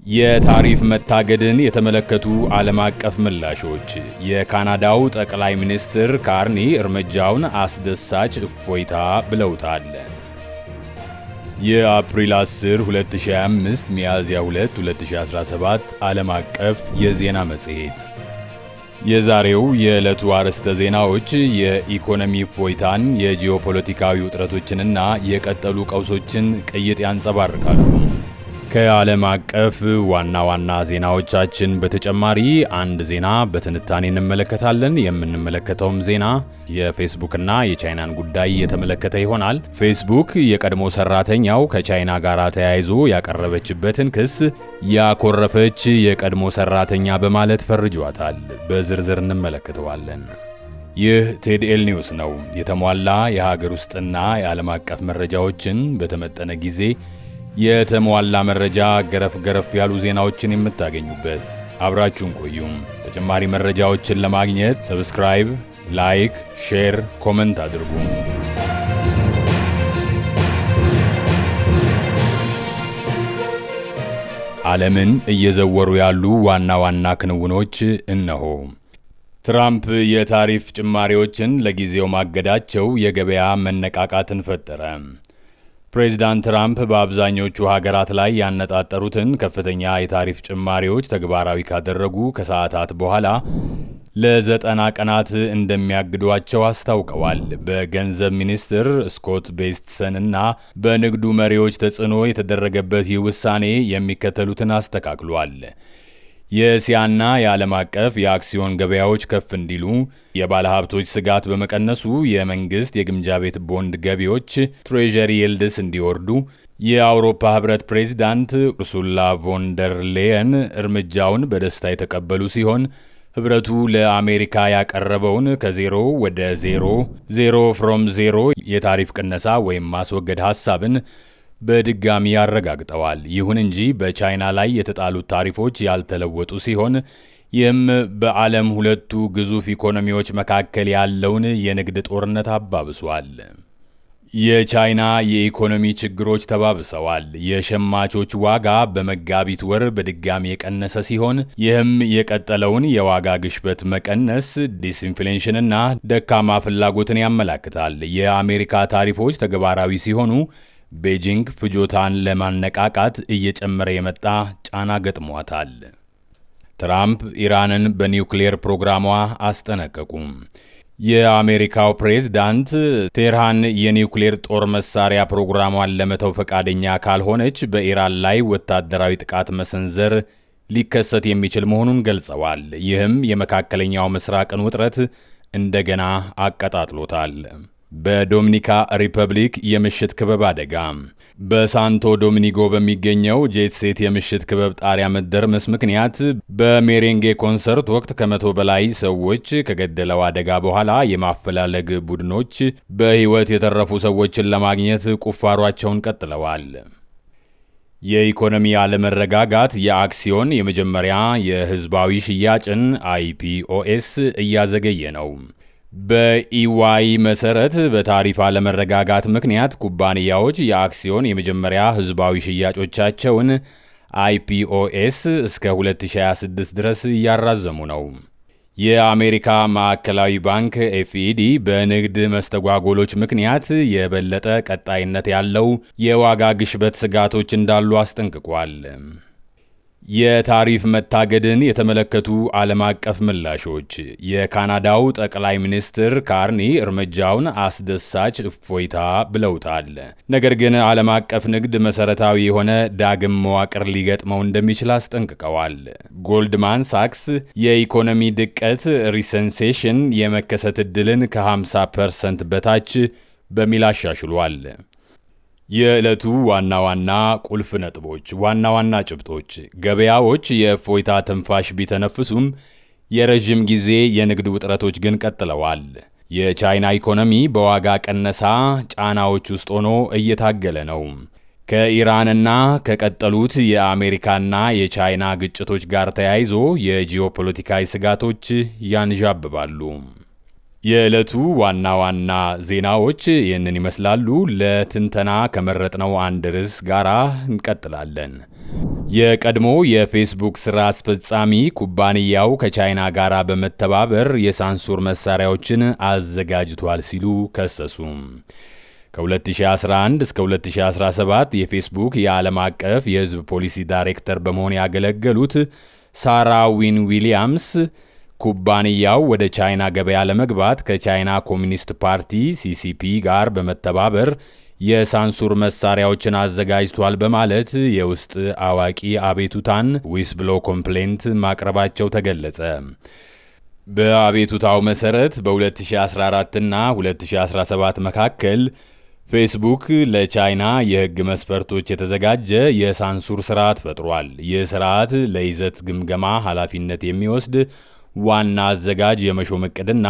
የታሪፍ መታገድን የተመለከቱ ዓለም አቀፍ ምላሾች። የካናዳው ጠቅላይ ሚኒስትር ካርኒ እርምጃውን አስደሳች እፎይታ ብለውታል። የአፕሪል 10 2025 ሚያዝያ 2 2017 ዓለም አቀፍ የዜና መጽሔት። የዛሬው የዕለቱ አርዕስተ ዜናዎች የኢኮኖሚ እፎይታን፣ የጂኦፖለቲካዊ ውጥረቶችንና የቀጠሉ ቀውሶችን ቅይጥ ያንጸባርቃሉ። ከዓለም አቀፍ ዋና ዋና ዜናዎቻችን በተጨማሪ አንድ ዜና በትንታኔ እንመለከታለን። የምንመለከተውም ዜና የፌስቡክና የቻይናን ጉዳይ የተመለከተ ይሆናል። ፌስቡክ የቀድሞ ሰራተኛው ከቻይና ጋር ተያይዞ ያቀረበችበትን ክስ ያኮረፈች የቀድሞ ሰራተኛ በማለት ፈርጇታል። በዝርዝር እንመለከተዋለን። ይህ ቴድኤል ኒውስ ነው። የተሟላ የሀገር ውስጥና የዓለም አቀፍ መረጃዎችን በተመጠነ ጊዜ የተሟላ መረጃ ገረፍ ያሉ ዜናዎችን የምታገኙበት። አብራችሁን ቆዩም። ተጨማሪ መረጃዎችን ለማግኘት ሰብስክራይብ፣ ላይክ፣ ሼር፣ ኮመንት አድርጉ። ዓለምን እየዘወሩ ያሉ ዋና ዋና ክንውኖች እነሆ። ትራምፕ የታሪፍ ጭማሪዎችን ለጊዜው ማገዳቸው የገበያ መነቃቃትን ፈጠረ። ፕሬዚዳንት ትራምፕ በአብዛኞቹ ሀገራት ላይ ያነጣጠሩትን ከፍተኛ የታሪፍ ጭማሪዎች ተግባራዊ ካደረጉ ከሰዓታት በኋላ ለ90 ቀናት እንደሚያግዷቸው አስታውቀዋል። በገንዘብ ሚኒስትር ስኮት ቤስትሰን እና በንግዱ መሪዎች ተጽዕኖ የተደረገበት ይህ ውሳኔ የሚከተሉትን አስተካክሏል። የእስያና የዓለም አቀፍ የአክሲዮን ገበያዎች ከፍ እንዲሉ፣ የባለሀብቶች ስጋት በመቀነሱ የመንግስት የግምጃ ቤት ቦንድ ገቢዎች ትሬዠሪ ይልድስ እንዲወርዱ፣ የአውሮፓ ህብረት ፕሬዚዳንት ኡርሱላ ቮንደር ሌየን እርምጃውን በደስታ የተቀበሉ ሲሆን ህብረቱ ለአሜሪካ ያቀረበውን ከዜሮ ወደ ዜሮ ፍሮም ዜሮ የታሪፍ ቅነሳ ወይም ማስወገድ ሐሳብን በድጋሚ ያረጋግጠዋል። ይሁን እንጂ በቻይና ላይ የተጣሉት ታሪፎች ያልተለወጡ ሲሆን ይህም በዓለም ሁለቱ ግዙፍ ኢኮኖሚዎች መካከል ያለውን የንግድ ጦርነት አባብሷል። የቻይና የኢኮኖሚ ችግሮች ተባብሰዋል። የሸማቾች ዋጋ በመጋቢት ወር በድጋሚ የቀነሰ ሲሆን ይህም የቀጠለውን የዋጋ ግሽበት መቀነስ፣ ዲስኢንፍሌሽንና ደካማ ፍላጎትን ያመላክታል። የአሜሪካ ታሪፎች ተግባራዊ ሲሆኑ ቤጂንግ ፍጆታን ለማነቃቃት እየጨመረ የመጣ ጫና ገጥሟታል። ትራምፕ ኢራንን በኒውክሌር ፕሮግራሟ አስጠነቀቁ። የአሜሪካው ፕሬዝዳንት ቴህራን የኒውክሌር ጦር መሳሪያ ፕሮግራሟን ለመተው ፈቃደኛ ካልሆነች በኢራን ላይ ወታደራዊ ጥቃት መሰንዘር ሊከሰት የሚችል መሆኑን ገልጸዋል። ይህም የመካከለኛው ምስራቅን ውጥረት እንደገና አቀጣጥሎታል። በዶሚኒካ ሪፐብሊክ የምሽት ክበብ አደጋ። በሳንቶ ዶሚኒጎ በሚገኘው ጄት ሴት የምሽት ክበብ ጣሪያ መደርመስ ምክንያት በሜሬንጌ ኮንሰርት ወቅት ከ100 በላይ ሰዎች ከገደለው አደጋ በኋላ የማፈላለግ ቡድኖች በሕይወት የተረፉ ሰዎችን ለማግኘት ቁፋሯቸውን ቀጥለዋል። የኢኮኖሚ አለመረጋጋት የአክሲዮን የመጀመሪያ የሕዝባዊ ሽያጭን IPOS እያዘገየ ነው። በኢዋይ መሰረት በታሪፍ አለመረጋጋት ምክንያት ኩባንያዎች የአክሲዮን የመጀመሪያ ህዝባዊ ሽያጮቻቸውን IPOS እስከ 2026 ድረስ እያራዘሙ ነው። የአሜሪካ ማዕከላዊ ባንክ FED በንግድ መስተጓጎሎች ምክንያት የበለጠ ቀጣይነት ያለው የዋጋ ግሽበት ስጋቶች እንዳሉ አስጠንቅቋል። የታሪፍ መታገድን የተመለከቱ ዓለም አቀፍ ምላሾች። የካናዳው ጠቅላይ ሚኒስትር ካርኒ እርምጃውን አስደሳች እፎይታ ብለውታል። ነገር ግን ዓለም አቀፍ ንግድ መሰረታዊ የሆነ ዳግም መዋቅር ሊገጥመው እንደሚችል አስጠንቅቀዋል። ጎልድማን ሳክስ የኢኮኖሚ ድቀት ሪሰንሴሽን የመከሰት ዕድልን ከ50% በታች በሚል አሻሽሏል። የዕለቱ ዋና ዋና ቁልፍ ነጥቦች፣ ዋና ዋና ጭብጦች። ገበያዎች የእፎይታ ትንፋሽ ቢተነፍሱም የረዥም ጊዜ የንግድ ውጥረቶች ግን ቀጥለዋል። የቻይና ኢኮኖሚ በዋጋ ቀነሳ ጫናዎች ውስጥ ሆኖ እየታገለ ነው። ከኢራንና ከቀጠሉት የአሜሪካና የቻይና ግጭቶች ጋር ተያይዞ የጂኦፖለቲካዊ ስጋቶች ያንዣብባሉ። የዕለቱ ዋና ዋና ዜናዎች ይህንን ይመስላሉ። ለትንተና ከመረጥነው አንድ ርዕስ ጋር እንቀጥላለን። የቀድሞ የፌስቡክ ስራ አስፈጻሚ ኩባንያው ከቻይና ጋር በመተባበር የሳንሱር መሳሪያዎችን አዘጋጅቷል ሲሉ ከሰሱ። ከ2011 እስከ 2017 የፌስቡክ የዓለም አቀፍ የሕዝብ ፖሊሲ ዳይሬክተር በመሆን ያገለገሉት ሳራ ዊን ዊሊያምስ ኩባንያው ወደ ቻይና ገበያ ለመግባት ከቻይና ኮሚኒስት ፓርቲ ሲሲፒ ጋር በመተባበር የሳንሱር መሳሪያዎችን አዘጋጅቷል በማለት የውስጥ አዋቂ አቤቱታን ዊስብሎ ኮምፕሌንት ማቅረባቸው ተገለጸ። በአቤቱታው መሰረት በ2014 እና 2017 መካከል ፌስቡክ ለቻይና የሕግ መስፈርቶች የተዘጋጀ የሳንሱር ስርዓት ፈጥሯል። ይህ ስርዓት ለይዘት ግምገማ ኃላፊነት የሚወስድ ዋና አዘጋጅ የመሾም ዕቅድና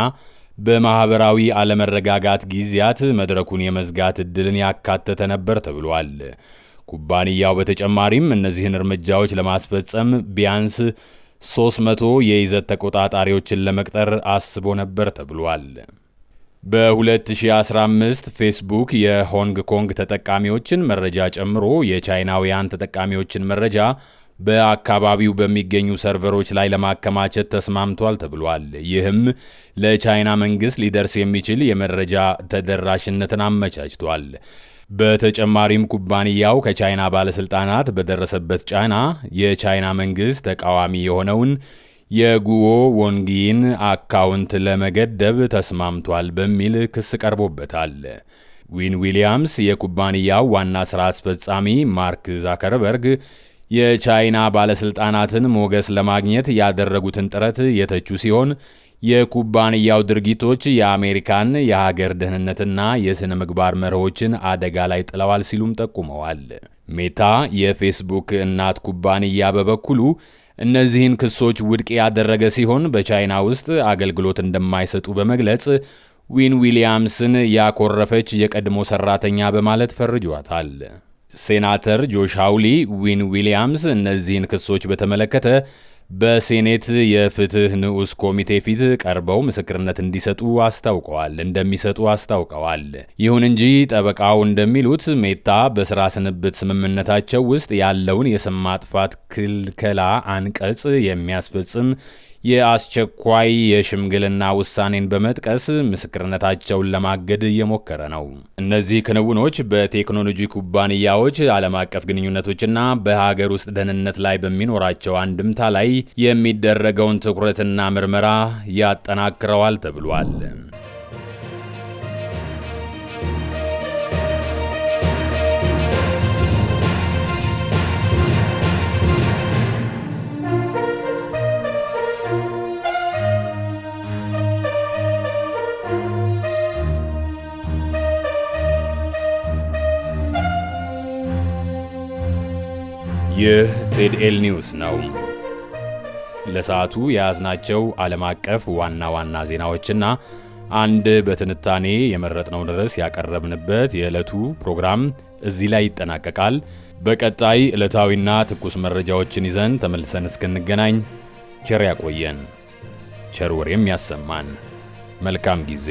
በማኅበራዊ አለመረጋጋት ጊዜያት መድረኩን የመዝጋት ዕድልን ያካተተ ነበር ተብሏል። ኩባንያው በተጨማሪም እነዚህን እርምጃዎች ለማስፈጸም ቢያንስ 300 የይዘት ተቆጣጣሪዎችን ለመቅጠር አስቦ ነበር ተብሏል። በ2015 ፌስቡክ የሆንግ ኮንግ ተጠቃሚዎችን መረጃ ጨምሮ የቻይናውያን ተጠቃሚዎችን መረጃ በአካባቢው በሚገኙ ሰርቨሮች ላይ ለማከማቸት ተስማምቷል ተብሏል። ይህም ለቻይና መንግሥት ሊደርስ የሚችል የመረጃ ተደራሽነትን አመቻችቷል። በተጨማሪም ኩባንያው ከቻይና ባለሥልጣናት በደረሰበት ጫና የቻይና መንግሥት ተቃዋሚ የሆነውን የጉዎ ወንጊን አካውንት ለመገደብ ተስማምቷል በሚል ክስ ቀርቦበታል። ዊን ዊሊያምስ የኩባንያው ዋና ሥራ አስፈጻሚ ማርክ ዛከርበርግ የቻይና ባለሥልጣናትን ሞገስ ለማግኘት ያደረጉትን ጥረት የተቹ ሲሆን የኩባንያው ድርጊቶች የአሜሪካን የሀገር ደህንነትና የሥነ ምግባር መርሆችን አደጋ ላይ ጥለዋል ሲሉም ጠቁመዋል። ሜታ የፌስቡክ እናት ኩባንያ በበኩሉ እነዚህን ክሶች ውድቅ ያደረገ ሲሆን በቻይና ውስጥ አገልግሎት እንደማይሰጡ በመግለጽ ዊን ዊሊያምስን ያኮረፈች የቀድሞ ሰራተኛ በማለት ፈርጇታል። ሴናተር ጆሽ ሃውሊ ዊን ዊሊያምስ እነዚህን ክሶች በተመለከተ በሴኔት የፍትህ ንዑስ ኮሚቴ ፊት ቀርበው ምስክርነት እንደሚሰጡ አስታውቀዋል። ይሁን እንጂ ጠበቃው እንደሚሉት ሜታ በሥራ ስንብት ስምምነታቸው ውስጥ ያለውን የስም ማጥፋት ክልከላ አንቀጽ የሚያስፈጽም የአስቸኳይ የሽምግልና ውሳኔን በመጥቀስ ምስክርነታቸውን ለማገድ እየሞከረ ነው። እነዚህ ክንውኖች በቴክኖሎጂ ኩባንያዎች ዓለም አቀፍ ግንኙነቶችና በሀገር ውስጥ ደህንነት ላይ በሚኖራቸው አንድምታ ላይ የሚደረገውን ትኩረትና ምርመራ ያጠናክረዋል ተብሏል። ይህ ቴድኤል ኒውስ ነው። ለሰዓቱ የያዝናቸው ዓለም አቀፍ ዋና ዋና ዜናዎችና አንድ በትንታኔ የመረጥነውን ርዕስ ያቀረብንበት የዕለቱ ፕሮግራም እዚህ ላይ ይጠናቀቃል። በቀጣይ ዕለታዊና ትኩስ መረጃዎችን ይዘን ተመልሰን እስክንገናኝ ቸር ያቆየን፣ ቸር ወሬም ያሰማን። መልካም ጊዜ።